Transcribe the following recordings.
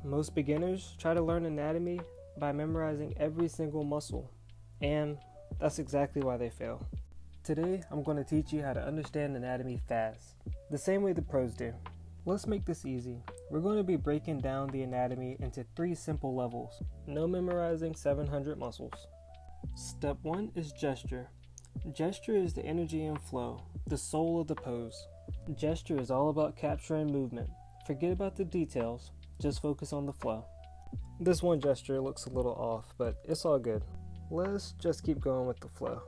Most beginners try to learn anatomy by memorizing every single muscle, and that's exactly why they fail. Today, I'm going to teach you how to understand anatomy fast, the same way the pros do. Let's make this easy. We're going to be breaking down the anatomy into 3 simple levels. No memorizing 700 muscles. Step 1 is gesture. Gesture is the energy and flow, the soul of the pose. Gesture is all about capturing movement. Forget about the details, just focus on the flow. This one gesture looks a little off, but it's all good. Let's just keep going with the flow.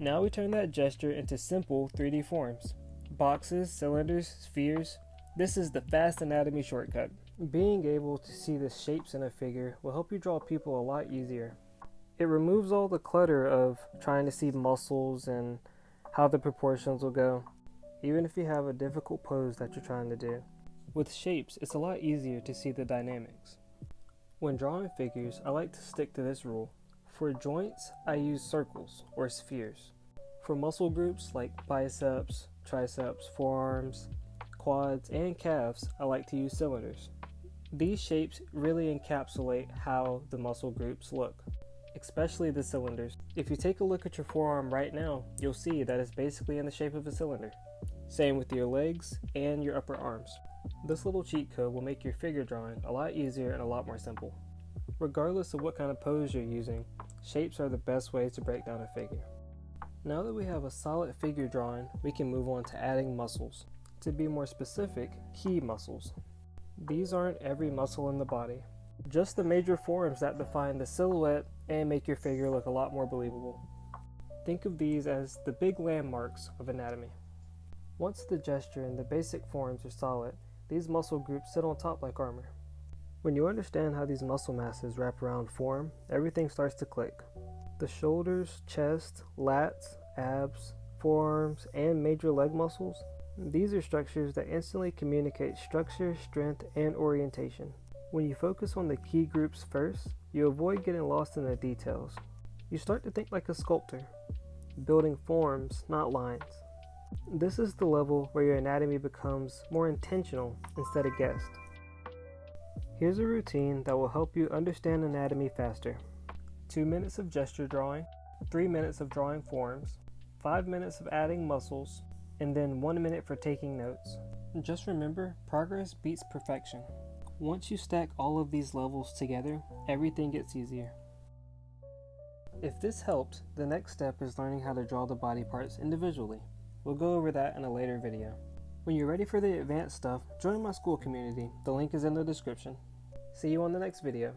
Now we turn that gesture into simple 3D forms. Boxes, cylinders, spheres. This is the fast anatomy shortcut. Being able to see the shapes in a figure will help you draw people a lot easier. It removes all the clutter of trying to see muscles and how the proportions will go, even if you have a difficult pose that you're trying to do. With shapes, it's a lot easier to see the dynamics. When drawing figures, I like to stick to this rule. For joints, I use circles or spheres. For muscle groups like biceps, triceps, forearms, quads, and calves, I like to use cylinders. These shapes really encapsulate how the muscle groups look, especially the cylinders. If you take a look at your forearm right now, you'll see that it's basically in the shape of a cylinder. Same with your legs and your upper arms. This little cheat code will make your figure drawing a lot easier and a lot more simple. Regardless of what kind of pose you're using, shapes are the best way to break down a figure. Now that we have a solid figure drawing, we can move on to adding muscles. To be more specific, key muscles. These aren't every muscle in the body, just the major forms that define the silhouette and make your figure look a lot more believable. Think of these as the big landmarks of anatomy. Once the gesture and the basic forms are solid, these muscle groups sit on top like armor. When you understand how these muscle masses wrap around form, everything starts to click. The shoulders, chest, lats, abs, forearms, and major leg muscles, these are structures that instantly communicate structure, strength, and orientation. When you focus on the key groups first, you avoid getting lost in the details. You start to think like a sculptor, building forms, not lines. This is the level where your anatomy becomes more intentional instead of guessed. Here's a routine that will help you understand anatomy faster. 2 minutes of gesture drawing, 3 minutes of drawing forms, 5 minutes of adding muscles, and then 1 minute for taking notes. Just remember, progress beats perfection. Once you stack all of these levels together, everything gets easier. If this helped, the next step is learning how to draw the body parts individually. We'll go over that in a later video. When you're ready for the advanced stuff, join my school community. The link is in the description. See you on the next video.